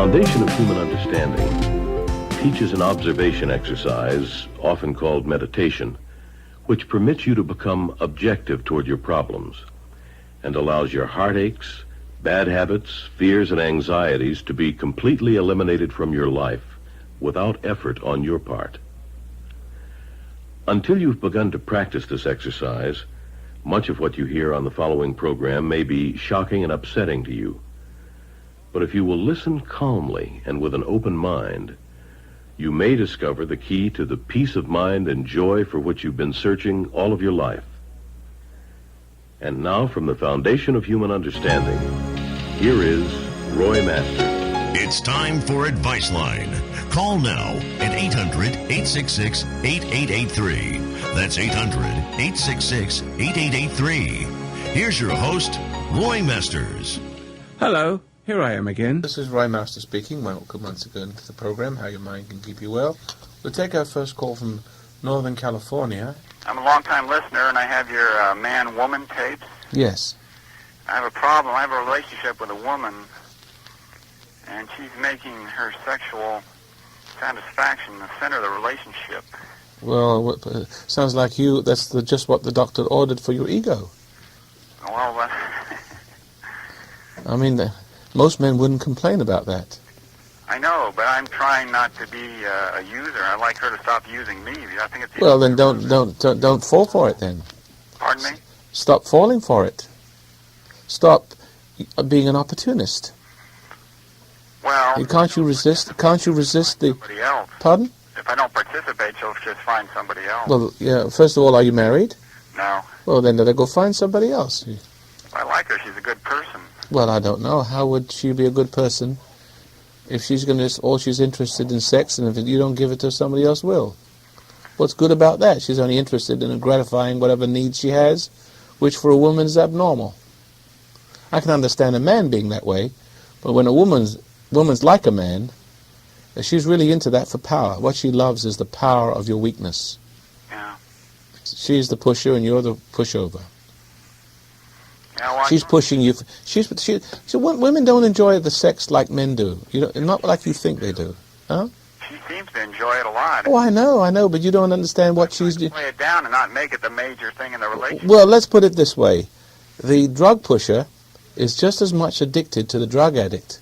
foundation of human understanding teaches an observation exercise, often called meditation, which permits you to become objective toward your problems and allows your heartaches, bad habits, fears, and anxieties to be completely eliminated from your life without effort on your part. Until you've begun to practice this exercise, much of what you hear on the following program may be shocking and upsetting to you. But if you will listen calmly and with an open mind, you may discover the key to the peace of mind and joy for which you've been searching all of your life. And now, from the foundation of human understanding, here is Roy Masters. It's time for Advice Line. Call now at 800-866-8883. That's 800-866-8883. Here's your host, Roy Masters. Hello, here I am again. This is Roy Masters speaking. Welcome once again to the program, How Your Mind Can Keep You Well. We'll take our first call from Northern California. I'm a long-time listener, and I have your man-woman tapes. Yes. I have a problem. I have a relationship with a woman, and she's making her sexual satisfaction the center of the relationship. Well, sounds like that's just what the doctor ordered for your ego. Well, I mean, most men wouldn't complain about that. I know, but I'm trying not to be a user. I like her to stop using me. I think it's well, then don't fall for it then. Pardon me? Stop falling for it. Stop being an opportunist. Well, Can't you resist the... Somebody else. Pardon? If I don't participate, she'll just find somebody else. Well, yeah, first of all, are you married? No. Well, then let her go find somebody else. I like her. She's a good person. Well, I don't know. How would she be a good person if she's all she's interested in sex, and if you don't give it to her, somebody else will? What's good about that? She's only interested in gratifying whatever needs she has, which for a woman is abnormal. I can understand a man being that way, but when a woman's like a man, she's really into that for power. What she loves is the power of your weakness. Yeah. She's the pusher, and you're the pushover. Yeah, well, She's pushing you. Women don't enjoy the sex like men do. Not like you think they do. Huh? She seems to enjoy it a lot. Oh, I know, but you don't understand what she's doing. Play it down and not make it the major thing in the relationship. Well, let's put it this way. The drug pusher is just as much addicted to the drug addict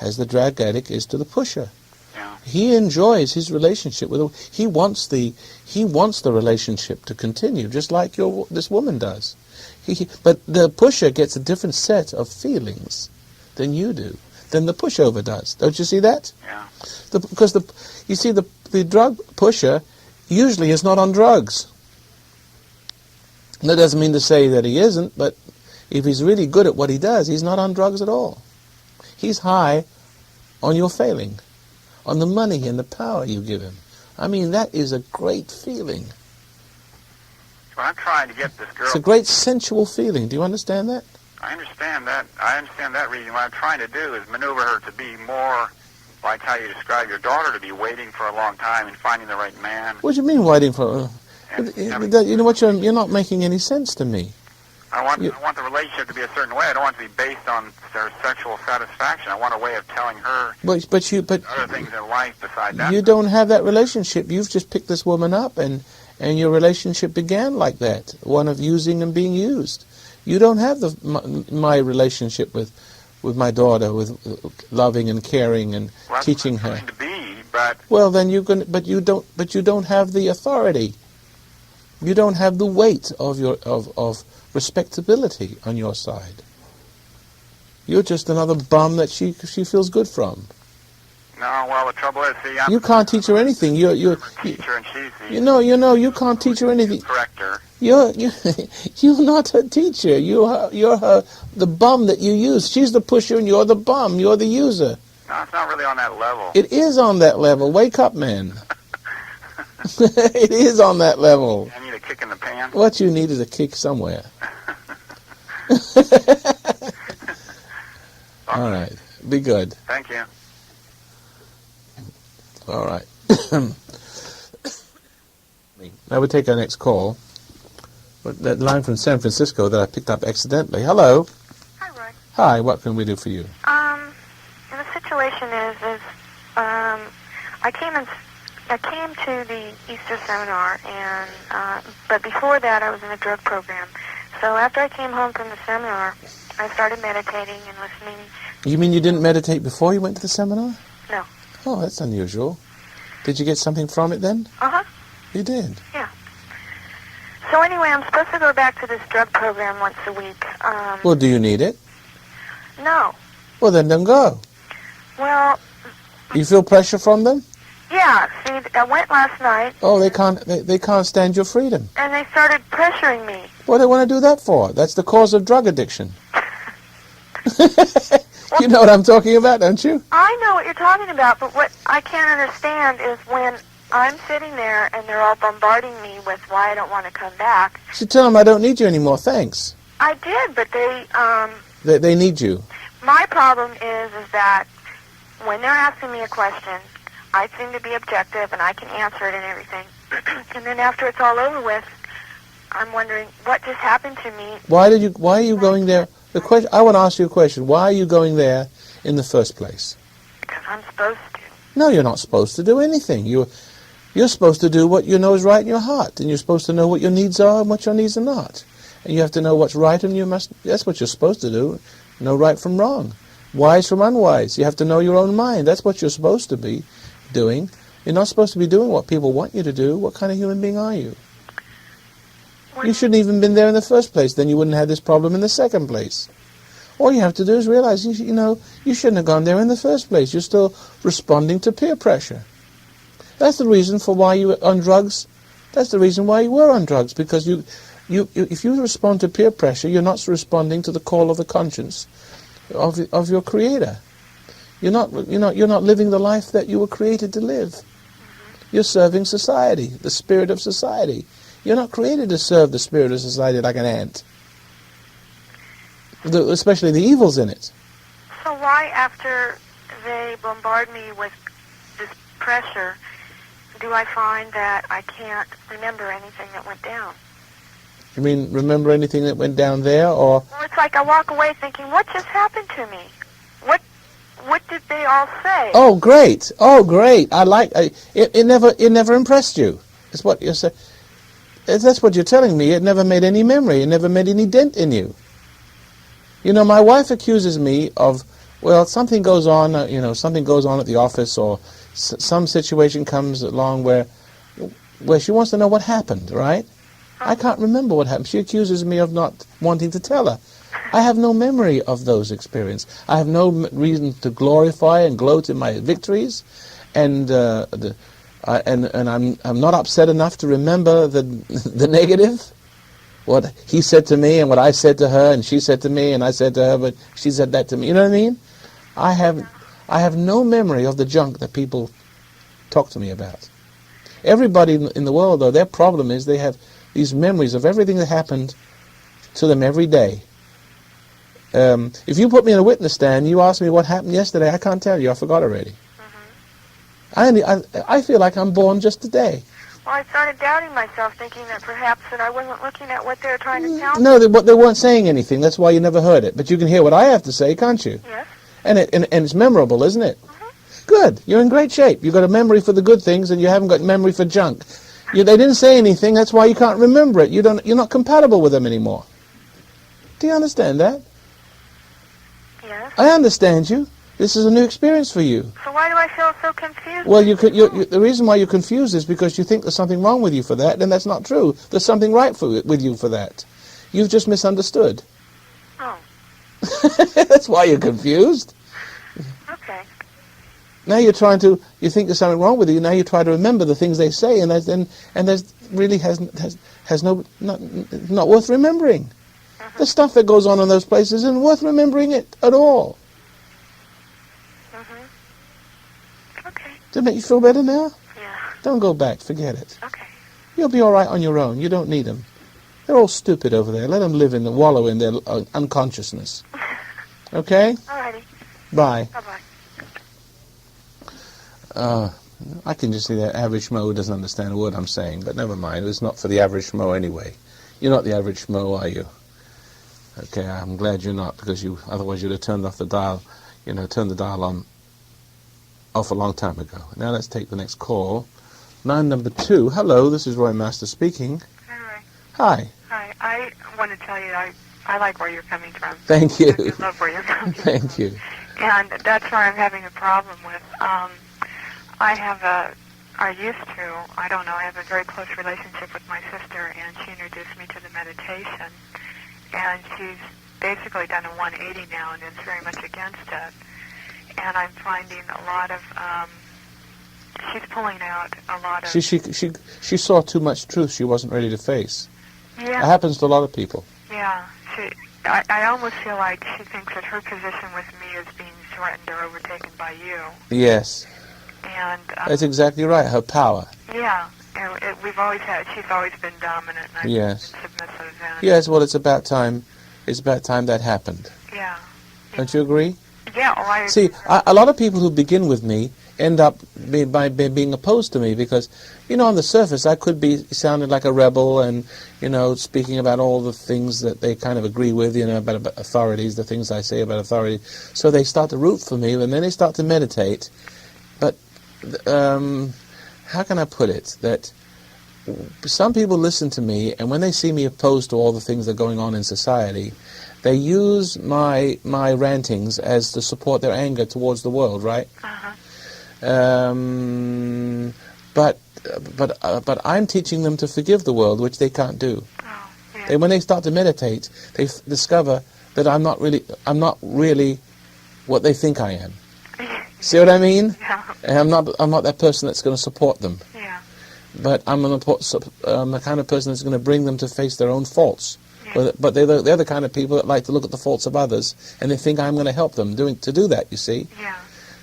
as the drug addict is to the pusher. Yeah. He enjoys his relationship with her. He wants the relationship to continue, just like this woman does. But the pusher gets a different set of feelings than you do, than the pushover does. Don't you see that? Yeah. Because the drug pusher usually is not on drugs. That doesn't mean to say that he isn't, but if he's really good at what he does, he's not on drugs at all. He's high on your failing, on the money and the power you give him. I mean, that is a great feeling. Well, I'm trying to get this girl... It's a great sensual feeling. Do you understand that? I understand that. I understand that reason. What I'm trying to do is maneuver her to be more like how you describe your daughter, to be waiting for a long time and finding the right man. What do you mean waiting for... you know what? You're not making any sense to me. I want the relationship to be a certain way. I don't want it to be based on her sexual satisfaction. I want a way of telling her but other things in life besides that. You don't have that relationship. You've just picked this woman up, and your relationship began like that, one of using and being used. You don't have my relationship with my daughter, with loving and caring and teaching her. To be, but well, then you don't have the authority. You don't have the weight of respectability on your side. You're just another bum that she feels good from. No, well, the trouble is, see, you can't teach her anything. You're a teacher, and she's the... You can't teach her anything. Correct her. You're not her teacher. You're the bum that you use. She's the pusher, and you're the bum. You're the user. No, it's not really on that level. It is on that level. Wake up, man. It is on that level. I need a kick in the pants. What you need is a kick somewhere. All right. Be good. Thank you. All right. Now we'll take our next call. That line from San Francisco that I picked up accidentally. Hello. Hi, Roy. Hi, what can we do for you? The situation is I came to the Easter seminar, and but before that I was in a drug program. So after I came home from the seminar, I started meditating and listening. You mean you didn't meditate before you went to the seminar? No. Oh, that's unusual. Did you get something from it then? Uh-huh. You did? Yeah. So anyway, I'm supposed to go back to this drug program once a week. Well, do you need it? No. Well, then don't go. Well, You feel pressure from them? yeah. See, I went last night. Oh, they can't stand your freedom. And they started pressuring me. What do they want to do that for? That's the cause of drug addiction. You know what I'm talking about, don't you? I know what you're talking about, but what I can't understand is when I'm sitting there and they're all bombarding me with why I don't want to come back. You should tell them I don't need you anymore, thanks. I did, but They need you. my problem is that when they're asking me a question, I seem to be objective and I can answer it and everything. And then after it's all over with, I'm wondering what just happened to me. Why are you going there? I want to ask you a question. Why are you going there in the first place? Because I'm supposed to. No, you're not supposed to do anything. You're supposed to do what you know is right in your heart, and you're supposed to know what your needs are and what your needs are not. And you have to know what's right, and that's what you're supposed to do. Know right from wrong, wise from unwise. You have to know your own mind. That's what you're supposed to be doing. You're not supposed to be doing what people want you to do. What kind of human being are you? You shouldn't even been there in the first place. Then you wouldn't have this problem in the second place. All you have to do is realize, you shouldn't have gone there in the first place. You're still responding to peer pressure. That's the reason for why you were on drugs. That's the reason why you were on drugs, because if you respond to peer pressure, you're not responding to the call of the conscience of your Creator. You're not living the life that you were created to live. You're serving society, the spirit of society. You're not created to serve the spirit of society like an ant. Especially the evils in it. So why, after they bombard me with this pressure, do I find that I can't remember anything that went down? You mean remember anything that went down there, or? Well, it's like I walk away thinking, what just happened to me? What did they all say? Oh, great! Oh, great! It never impressed you. It's what you say. That's what you're telling me. It never made any memory. It never made any dent in you. You know, my wife accuses me of, well, something goes on. Something goes on at the office, or some situation comes along where she wants to know what happened. Right? I can't remember what happened. She accuses me of not wanting to tell her. I have no memory of those experiences. I have no reason to glorify and gloat in my victories, and I'm not upset enough to remember the negative. What he said to me and what I said to her, and she said to me and I said to her, but she said that to me. You know what I mean? I have no memory of the junk that people talk to me about. Everybody in the world, though, their problem is they have these memories of everything that happened to them every day. If you put me in a witness stand, you ask me what happened yesterday, I can't tell you. I forgot already. I feel like I'm born just today. Well, I started doubting myself, thinking that perhaps that I wasn't looking at what they were trying to tell me. No, they weren't saying anything. That's why you never heard it. But you can hear what I have to say, can't you? Yes. And it's memorable, isn't it? Good. You're in great shape. You've got a memory for the good things, and you haven't got memory for junk. They didn't say anything. That's why you can't remember it. You're not compatible with them anymore. Do you understand that? Yes. I understand you. This is a new experience for you. So why do I feel so confused? Well, the reason why you're confused is because you think there's something wrong with you for that, and that's not true. There's something right with you for that. You've just misunderstood. Oh. That's why you're confused. Okay. Now you think there's something wrong with you. Now you try to remember the things they say, and there's really not worth remembering. The stuff that goes on in those places isn't worth remembering it at all. Okay. Does it make you feel better now? Yeah. Don't go back. Forget it. Okay. You'll be all right on your own. You don't need them. They're all stupid over there. Let them wallow in their unconsciousness. Okay? Alrighty. Bye. Bye-bye. I can just see that average Schmo who doesn't understand a word I'm saying, but never mind. It's not for the average Schmo anyway. You're not the average Schmo, are you? Okay, I'm glad you're not, because otherwise you'd have turned off the dial, turned the dial on off a long time ago. Now let's take the next call. Line number 2. Hello, this is Roy Master speaking. Hi, Roy. Hi. Hi. I want to tell you I like where you're coming from. Thank you. I love where you're coming from. Thank you. And that's where I'm having a problem with. I have a very close relationship with my sister, and she introduced me to the meditation. And she's basically done a 180 now and is very much against it. And I'm finding a lot of, she's pulling out a lot of... She saw too much truth she wasn't ready to face. Yeah. It happens to a lot of people. Yeah. I almost feel like she thinks that her position with me is being threatened or overtaken by you. Yes. And that's exactly right, her power. Yeah. She's always been dominant, and I've been submissive. And yes, well, it's about time that happened. Yeah. Don't you agree? Yeah, well, I See, a lot of people who begin with me end up by being opposed to me because, on the surface I could be sounding like a rebel and, speaking about all the things that they kind of agree with, about authorities, the things I say about authority. So they start to root for me, and then they start to meditate. But how can I put it? That some people listen to me, and when they see me opposed to all the things that are going on in society, they use my rantings as to support their anger towards the world, right? Uh-huh. But I'm teaching them to forgive the world, which they can't do. Oh, yeah. When they start to meditate, they discover that I'm not really what they think I am. See what I mean? Yeah. And I'm not that person that's going to support them. Yeah. But I'm the kind of person that's going to bring them to face their own faults. Yeah. But they're the kind of people that like to look at the faults of others, and they think I'm going to help them to do that, you see? Yeah.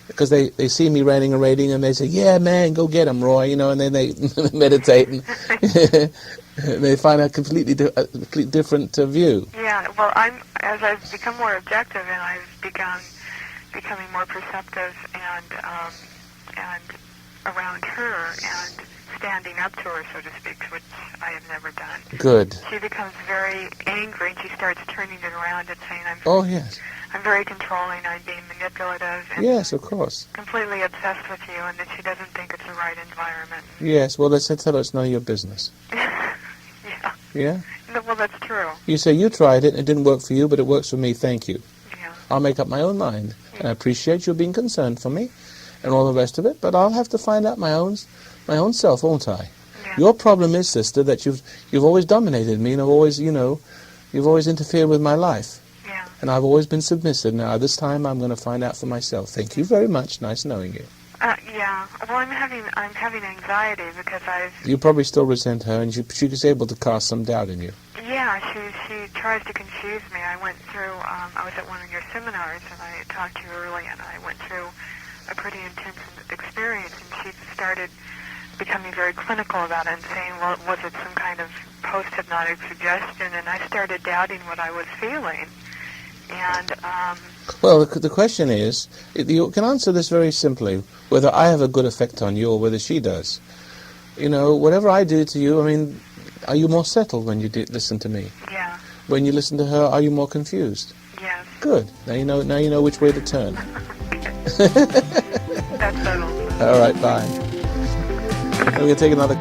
Because they see me ranting and raving, and they say, yeah, man, go get him, Roy, and then they meditate, and they find a completely different view. Yeah, well, as I've become more objective and I've becoming more perceptive and around her and standing up to her, so to speak, which I have never done. Good. She becomes very angry, and she starts turning it around and saying, oh, yes. I'm very controlling, I'm being manipulative, and yes, of course. completely obsessed with you, and that she doesn't think it's the right environment. Yes, well, let's tell her it's none of your business. Yeah. Yeah? No, well, that's true. You say you tried it, and it didn't work for you, but it works for me, thank you. Yeah. I'll make up my own mind. And I appreciate you being concerned for me and all the rest of it, but I'll have to find out my own self, won't I? Yeah. Your problem is, sister, that you've always dominated me, and you've always interfered with my life. Yeah. And I've always been submissive. Now, this time I'm going to find out for myself. Thank you very much. Nice knowing you. Yeah. Well, I'm having anxiety because You probably still resent her, and she was able to cast some doubt in you. Yeah, she tries to confuse me. I went through, I was at one of your seminars, and I talked to you early, and I went through a pretty intense experience, and she started becoming very clinical about it and saying, well, was it some kind of post-hypnotic suggestion? And I started doubting what I was feeling. And well, the question is, you can answer this very simply, whether I have a good effect on you or whether she does. Whatever I do to you, are you more settled when you listen to me? Yeah. When you listen to her, are you more confused? Yes. Good. Now you know which way to turn. That's settled. All right, bye. We're going to take another...